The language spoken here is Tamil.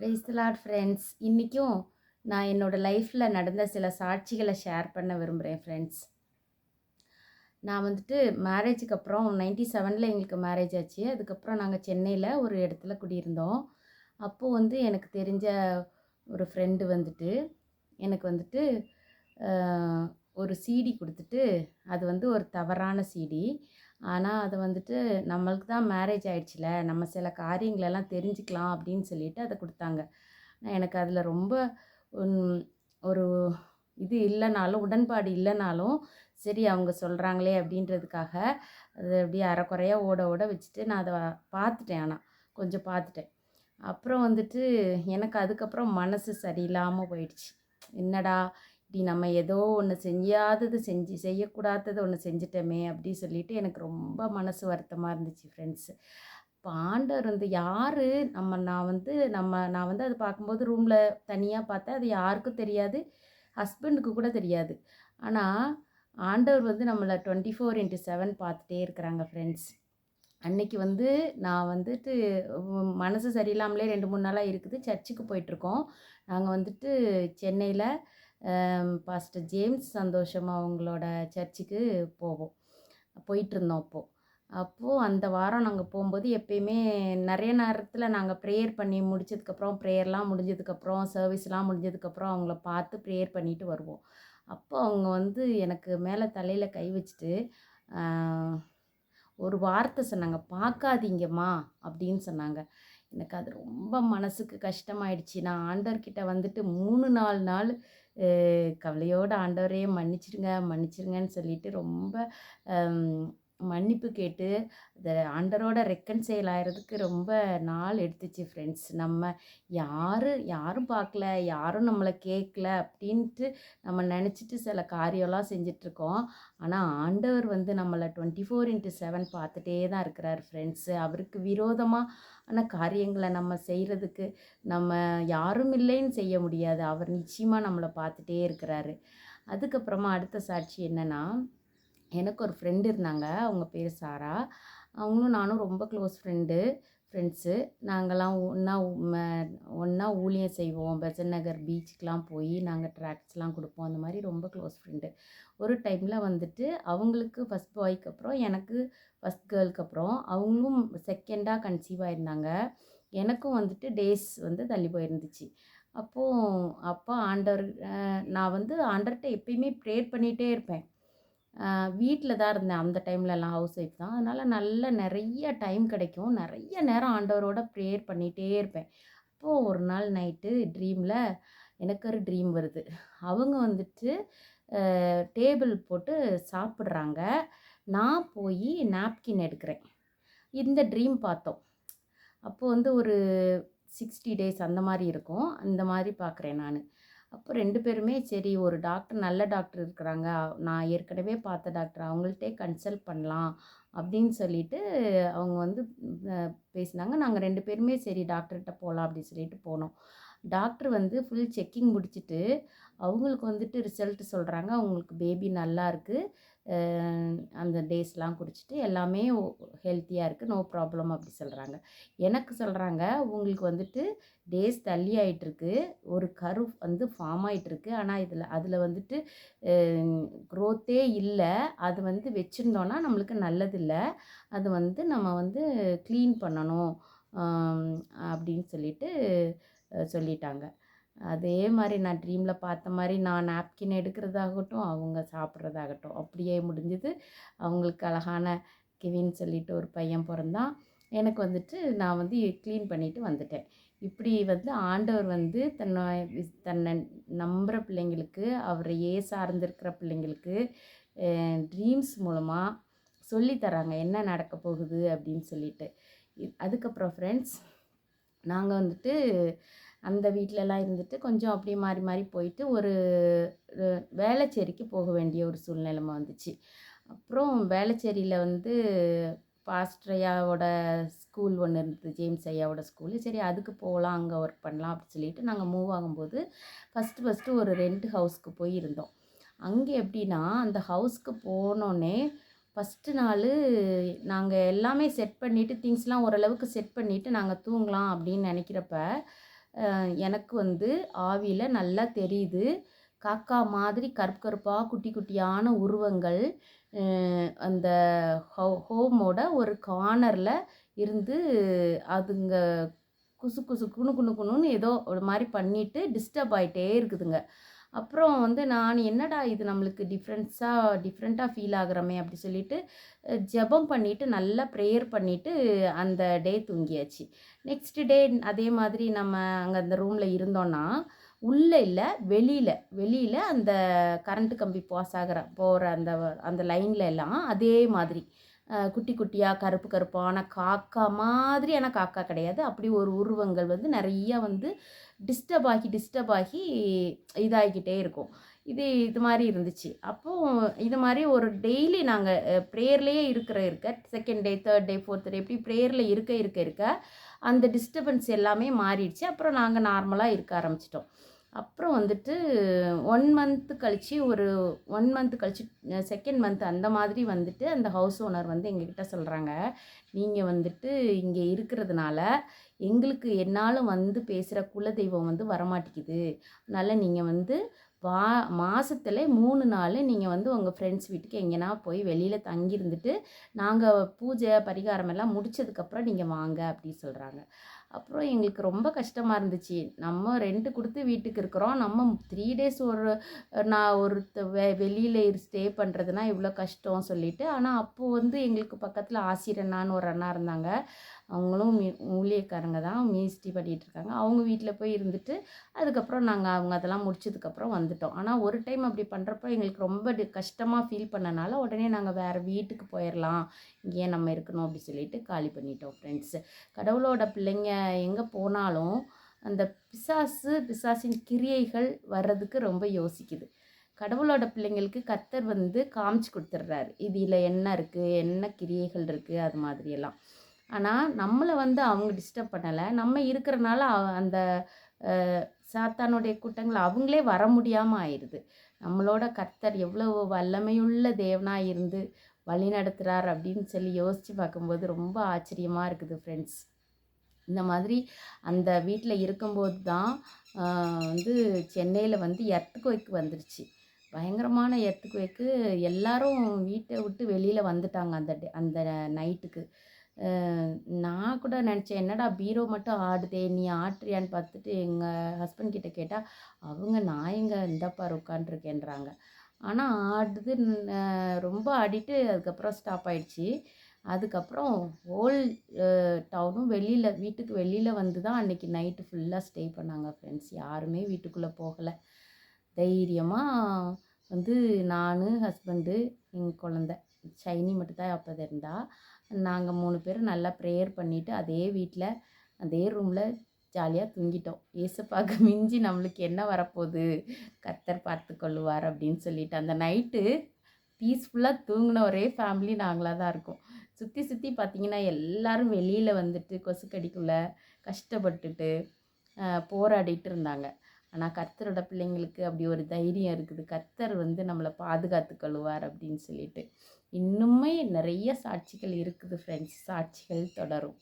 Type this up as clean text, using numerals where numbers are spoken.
Praise the Lord friends. இன்றைக்கும் நான் என்னோடய லைஃப்பில் நடந்த சில சாட்சிகளை ஷேர் பண்ண விரும்புகிறேன் ஃப்ரெண்ட்ஸ். நான் வந்துட்டு மேரேஜுக்கு அப்புறம் 97ல் எங்களுக்கு மேரேஜ் ஆச்சு. அதுக்கப்புறம் நாங்கள் சென்னையில் ஒரு இடத்துல குடியிருந்தோம். அப்போது எனக்கு தெரிஞ்ச ஒரு ஃப்ரெண்டு எனக்கு ஒரு சிடி கொடுத்துட்டு, அது ஒரு தவறான சிடி. ஆனால் அதை நம்மளுக்கு தான் மேரேஜ் ஆயிடுச்சுல, நம்ம சில காரியங்களெல்லாம் தெரிஞ்சுக்கலாம் அப்படின்னு சொல்லிட்டு அதை கொடுத்தாங்க. எனக்கு அதில் ரொம்ப ஒரு இது இல்லைனாலும், உடன்பாடு இல்லைனாலும் சரி அவங்க சொல்கிறாங்களே அப்படின்றதுக்காக அது அப்படியே அரைக்குறையாக ஓட ஓட வச்சுட்டு நான் அதை பார்த்துட்டேன். ஆனால் கொஞ்சம் பார்த்துட்டேன். அப்புறம் எனக்கு அதுக்கப்புறம் மனசு சரியில்லாமல் போயிடுச்சு. என்னடா இப்படி நம்ம ஏதோ ஒன்று செய்யக்கூடாதது ஒன்று செஞ்சிட்டோமே அப்படி சொல்லிட்டு எனக்கு ரொம்ப மனசு வருத்தமாக இருந்துச்சு ஃப்ரெண்ட்ஸு. இப்போ ஆண்டவர் யார் நான் அது பார்க்கும்போது ரூமில் தனியாக பார்த்தேன். அது யாருக்கும் தெரியாது, ஹஸ்பண்டுக்கு கூட தெரியாது. ஆனால் ஆண்டவர் நம்மளை 24/7 பார்த்துட்டே இருக்கிறாங்க ஃப்ரெண்ட்ஸ். அன்னைக்கு நான் மனசு சரியில்லாமலே 2-3 நாளாக இருக்குது. சர்ச்சுக்கு போயிட்டுருக்கோம். நாங்கள் சென்னையில் பாஸ்டர் ஜேம்ஸ் சந்தோஷம் அவங்களோட சர்ச்சுக்கு போயிட்டுருந்தோம். அப்போது அந்த வாரம் நாங்கள் போகும்போது எப்பயுமே நிறைய நேரத்தில் நாங்கள் ப்ரேயர் பண்ணி முடிச்சதுக்கப்புறம், ப்ரேயர்லாம் முடிஞ்சதுக்கப்புறம், சர்வீஸ்லாம் முடிஞ்சதுக்கப்புறம் அவங்கள பார்த்து ப்ரேயர் பண்ணிவிட்டு வருவோம். அப்போ அவங்க எனக்கு மேலே தலையில் கை வச்சுட்டு ஒரு வார்த்தை சொன்னாங்க, "பார்க்காதீங்கம்மா" அப்படின்னு சொன்னாங்க. எனக்கு அது ரொம்ப மனசுக்கு கஷ்டமாயிடுச்சு. நான் ஆண்டவர்கிட்ட 3-4 நாள் கவலையோடு, "ஆண்டவரே மன்னிச்சிருங்கன்னு" சொல்லிட்டு ரொம்ப மன்னிப்பு கேட்டு அதை ஆண்டவரோட ரெக்கன்சைல் ஆகிறதுக்கு ரொம்ப நாள் எடுத்துச்சு ஃப்ரெண்ட்ஸ். நம்ம யாரும் பார்க்கல, யாரும் நம்மளை கேட்கல அப்படின்ட்டு நம்ம நினச்சிட்டு சில காரியம்லாம் செஞ்சிட்ருக்கோம். ஆனால் ஆண்டவர் நம்மளை 24/7 பார்த்துட்டே தான் இருக்கிறார் ஃப்ரெண்ட்ஸு. அவருக்கு விரோதமான காரியங்களை நம்ம செய்கிறதுக்கு நம்ம யாரும் இல்லைன்னு செய்ய முடியாது. அவர் நிச்சயமாக நம்மளை பார்த்துட்டே இருக்கிறாரு. அதுக்கப்புறமா அடுத்த சாட்சி என்னென்னா, எனக்கு ஒரு ஃப்ரெண்டு இருந்தாங்க. அவங்க பேர் சாரா. அவங்களும் நானும் ரொம்ப க்ளோஸ் ஃப்ரெண்ட்ஸு. நாங்கள்லாம் ஒன்றா ஊழியம் செய்வோம். பெசன்ட் நகர் பீச்சுக்கெலாம் போய் நாங்கள் ட்ராக்ஸ்லாம் கொடுப்போம். அந்த மாதிரி ரொம்ப க்ளோஸ் ஃப்ரெண்டு. ஒரு டைமில் அவங்களுக்கு ஃபஸ்ட் பாய்க்கு அப்புறம் எனக்கு ஃபஸ்ட் கேர்ளுக்கு அப்புறம் அவங்களும் செகண்டாக கன்சீவ் ஆயிருந்தாங்க. எனக்கும் டேஸ் தள்ளி போயிருந்துச்சு. அப்போ ஆண்டவர் நான் ஆண்டவர்கிட்ட எப்பயுமே ப்ரேயர் பண்ணிகிட்டே இருப்பேன். வீட்டில் தான் இருந்தேன் அந்த டைம்லலாம், ஹவுஸ் ஒய்ஃப் தான். அதனால் நிறைய டைம் கிடைக்கும். நிறைய நேரம் ஆண்டவரோட ப்ரேயர் பண்ணிகிட்டே இருப்பேன். அப்போது ஒரு நாள் நைட்டு ட்ரீமில் எனக்கு ஒரு ட்ரீம் வருது. அவங்க டேபிள் போட்டு சாப்பிட்றாங்க. நான் போய் நாப்கின் எடுக்கிறேன். இந்த ட்ரீம் பார்த்தோம். அப்போது ஒரு 60 டேஸ் அந்த மாதிரி இருக்கும். அந்த மாதிரி பார்க்குறேன் நான். அப்போ 2 பேருமே சரி, ஒரு டாக்டர், நல்ல டாக்டர் இருக்கிறாங்க, நான் ஏற்கனவே பார்த்த டாக்டர், அவங்கள்ட்டே கன்சல்ட் பண்ணலாம் அப்படின்னு சொல்லிட்டு அவங்க பேசினாங்க. நாங்கள் 2 பேருமே சரி டாக்டர்கிட்ட போகலாம் அப்படின்னு சொல்லிட்டு போனோம். டாக்டர் ஃபுல் செக்கிங் முடிச்சுட்டு அவங்களுக்கு ரிசல்ட் சொல்கிறாங்க. அவங்களுக்கு பேபி நல்லா இருக்குது, அந்த டேஸ்லாம் குடிச்சிட்டு எல்லாமே ஹெல்த்தியாக இருக்குது, நோ ப்ராப்ளம் அப்படி சொல்கிறாங்க. எனக்கு சொல்கிறாங்க, உங்களுக்கு டேஸ் தள்ளி ஆகிட்டுருக்கு, ஒரு கரு ஃபார்ம் ஆகிட்டுருக்கு. ஆனால் அதில் க்ரோத்தே இல்லை. அது வச்சுருந்தோன்னா நம்மளுக்கு நல்லதில்லை. அது நம்ம க்ளீன் பண்ணணும் அப்படின்னு சொல்லிட்டு சொல்லிட்டாங்க. அதே மாதிரி நான் ட்ரீமில் பார்த்த மாதிரி நான் நாப்கின் எடுக்கிறதாகட்டும், அவங்க சாப்பிட்றதாகட்டும் அப்படியே முடிஞ்சுது. அவங்களுக்கு அழகான கெவின் சொல்லிட்டு ஒரு பையன் பிறந்தான். எனக்கு நான் க்ளீன் பண்ணிவிட்டு வந்துட்டேன். இப்படி ஆண்டவர் தன்னை நம்புகிற பிள்ளைங்களுக்கு, அவரையே சார்ந்திருக்கிற பிள்ளைங்களுக்கு ட்ரீம்ஸ் மூலமாக சொல்லித்தராங்க என்ன நடக்க போகுது அப்படின்னு சொல்லிட்டு. அதுக்கப்புறம் ஃப்ரெண்ட்ஸ், நாங்கள் அந்த வீட்டிலலாம் கொஞ்சம் அப்படியே மாறி மாறி போயிட்டு ஒரு வேளச்சேரிக்கு போக வேண்டிய ஒரு சூழ்நிலைமை வந்துச்சு. அப்புறம் வேளச்சேரியில் பாஸ்டர் ஐயாவோட ஸ்கூல் ஒன்று இருந்தது, ஜேம்ஸ் ஐயாவோட ஸ்கூலு. சரி அதுக்கு போகலாம், அங்கே ஒர்க் பண்ணலாம் அப்படின்னு சொல்லிட்டு நாங்கள் மூவ் ஆகும்போது ஃபஸ்ட்டு ஒரு ரெண்ட் ஹவுஸ்க்கு போய் இருந்தோம். அங்கே எப்படின்னா, அந்த ஹவுஸ்க்கு போனோடனே ஃபஸ்ட்டு நாள் நாங்கள் எல்லாமே செட் பண்ணிவிட்டு, திங்ஸ்லாம் ஓரளவுக்கு செட் பண்ணிவிட்டு நாங்கள் தூங்கலாம் அப்படின்னு நினைக்கிறப்ப எனக்கு வந்து ஆவியில் நல்லா தெரியுது. காக்கா மாதிரி கருப்பு கருப்பாக குட்டி குட்டியான உருவங்கள் அந்த ஹோமோட ஒரு கார்னரில் இருந்து அதுங்க குசு குசு குணு குணு குணுன்னு ஏதோ ஒரு மாதிரி பண்ணிட்டு டிஸ்டர்ப் ஆகிட்டே இருக்குதுங்க. அப்புறம் வந்து நான் என்னடா இது நம்மளுக்கு டிஃப்ரெண்ட்டாக ஃபீல் ஆகுறோமே அப்படி சொல்லிட்டு ஜெபம் பண்ணிவிட்டு நல்லா ப்ரேயர் பண்ணிவிட்டு அந்த டே தூங்கியாச்சு. நெக்ஸ்ட் டே அதே மாதிரி நம்ம அங்கே அந்த ரூமில் இருந்தோன்னா உள்ளே இல்லை, வெளியில் அந்த கரண்ட்டு கம்பி பாஸ் போகிற அந்த அந்த லைனில் எல்லாம் அதே மாதிரி குட்டி குட்டியாக கருப்பு கருப்பான காக்கா மாதிரியான காக்கா கிடையாது, அப்படி ஒரு உருவங்கள் வந்து நிறையா வந்து டிஸ்டர்ப் ஆகி இதாகிக்கிட்டே இருக்கும். இது மாதிரி இருந்துச்சு. அப்போது இது மாதிரி ஒரு டெய்லி நாங்கள் ப்ரேயர்லேயே இருக்க second day, third day, fourth day இப்படி ப்ரேயரில் இருக்க அந்த டிஸ்டர்பன்ஸ் எல்லாமே மாறிடுச்சு. அப்புறம் நாங்கள் நார்மலாக இருக்க ஆரம்பிச்சிட்டோம். அப்புறம் வந்துட்டு 1 மந்த்து கழிச்சு ஒரு 1 மந்த் கழிச்சு செகண்ட் மந்த் அந்த மாதிரி வந்துட்டு அந்த ஹவுஸ் ஓனர் வந்து எங்ககிட்ட சொல்கிறாங்க, நீங்கள் வந்துட்டு இங்கே இருக்கிறதுனால எங்களுக்கு என்னாலும் வந்து பேசுகிற குலதெய்வம் வந்து வரமாட்டேங்குது. அதனால் நீங்கள் வந்து மாதத்துல 3 நாள் நீங்கள் வந்து உங்கள் ஃப்ரெண்ட்ஸ் வீட்டுக்கு எங்கேனா போய் வெளியில் தங்கியிருந்துட்டு நாங்கள் பூஜை பரிகாரம் எல்லாம் முடித்ததுக்கப்புறம் நீங்கள் வாங்க அப்படி சொல்கிறாங்க. அப்புறம் எங்களுக்கு ரொம்ப கஷ்டமாக இருந்துச்சு. நம்ம ரெண்ட் கொடுத்து வீட்டுக்கு இருக்கிறோம், நம்ம 3 டேஸ் நான் வெளியில் ஸ்டே பண்ணுறதுனா இவ்வளோ கஷ்டம் சொல்லிட்டு. ஆனால் அப்போது வந்து எங்களுக்கு பக்கத்தில் ஆசிரியனான்னு ஒரு அண்ணா இருந்தாங்க. அவங்களும் ஊழியக்காரங்க தான், மேஸ்திரி பண்ணிகிட்ருக்காங்க. அவங்க வீட்டில் போய் இருந்துட்டு அதுக்கப்புறம் நாங்கள் அவங்க அதெல்லாம் முடிச்சதுக்கப்புறம் வந்துட்டோம். ஆனால் ஒரு டைம் அப்படி பண்ணுறப்போ எங்களுக்கு ரொம்ப கஷ்டமாக ஃபீல் பண்ணனால உடனே நாங்கள் வேறு வீட்டுக்கு போயிடலாம், இங்கேயே நம்ம இருக்கணும் அப்படி சொல்லிட்டு காலி பண்ணிட்டோம் ஃப்ரெண்ட்ஸு. கடவுளோட பிள்ளைங்க எங்கே போனாலும் அந்த பிசாசின் கிரியைகள் வர்றதுக்கு ரொம்ப யோசிக்குது. கடவுளோட பிள்ளைங்களுக்கு கர்த்தர் வந்து காமிச்சு கொடுத்துட்றாரு, இதில் என்ன இருக்குது, என்ன கிரியைகள் இருக்குது, அது மாதிரியெல்லாம். ஆனால் நம்மளை வந்து அவங்க டிஸ்டர்ப் பண்ணலை. நம்ம இருக்கிறனால அந்த சாத்தானுடைய கூட்டங்கள் அவங்களே வர முடியாமல் ஆயிடுது. நம்மளோட கர்த்தர் எவ்வளோ வல்லமையுள்ள தேவனாக இருந்து வழி நடத்துகிறார் அப்படின்னு சொல்லி யோசித்து பார்க்கும்போது ரொம்ப ஆச்சரியமாக இருக்குது ஃப்ரெண்ட்ஸ். இந்த மாதிரி அந்த வீட்டில் இருக்கும்போது தான் வந்து சென்னையில் வந்து எர்த்குவேக் வந்துருச்சு. பயங்கரமான எர்த்குவேக்கு. எல்லாரும் வீட்டை விட்டு வெளியில் வந்துட்டாங்க அந்த நைட்டுக்கு. நான் கூட நினச்சேன், என்னடா பீரோ மட்டும் ஆடுதே, நீ ஆட்டுறியான்னு பார்த்துட்டு எங்கள் ஹஸ்பண்ட் கிட்ட கேட்டால் அவங்க நான் எங்கே இந்தப்பா உட்காண்ட்ருக்கேன்றாங்க. ஆனால் ஆடுது, ரொம்ப ஆடிட்டு அதுக்கப்புறம் ஸ்டாப் ஆயிடுச்சு. அதுக்கப்புறம் ஹோல் டவுனும் வீட்டுக்கு வெளியில் வந்து தான் அன்றைக்கி நைட்டு ஃபுல்லாக ஸ்டே பண்ணாங்க ஃப்ரெண்ட்ஸ். யாருமே வீட்டுக்குள்ளே போகலை. தைரியமாக வந்து நான், ஹஸ்பண்டு, எங்கள் குழந்த ஷைனி மட்டும்தான் அப்போ இருந்தா. நாங்கள் 3 பேரும் நல்லா ப்ரேயர் பண்ணிவிட்டு அதே வீட்டில் அதே ரூமில் ஜாலியாக தூங்கிட்டோம். ஏசப்பாவுக்கு மிஞ்சி நம்மளுக்கு என்ன வரப்போகுது, கர்த்தர் பார்த்து கொள்ளுவார் அப்படின்னு சொல்லிட்டு அந்த நைட்டு பீஸ்ஃபுல்லாக தூங்கின ஒரே ஃபேமிலி நாங்களாக தான் இருக்கோம். சுற்றி பார்த்திங்கன்னா எல்லோரும் வெளியில் வந்துட்டு கொசுக்கடிக்குள்ளே கஷ்டப்பட்டுட்டு போராடிட்டு இருந்தாங்க. ஆனால் கர்த்தரோட பிள்ளைங்களுக்கு அப்படி ஒரு தைரியம் இருக்குது, கர்த்தர் வந்து நம்மளை பாதுகாத்து கொள்ளுவார் அப்படின்னு சொல்லிட்டு. இன்னுமே நிறைய சாட்சிகள் இருக்குது ஃப்ரெண்ட்ஸ், சாட்சிகள் தொடரும்.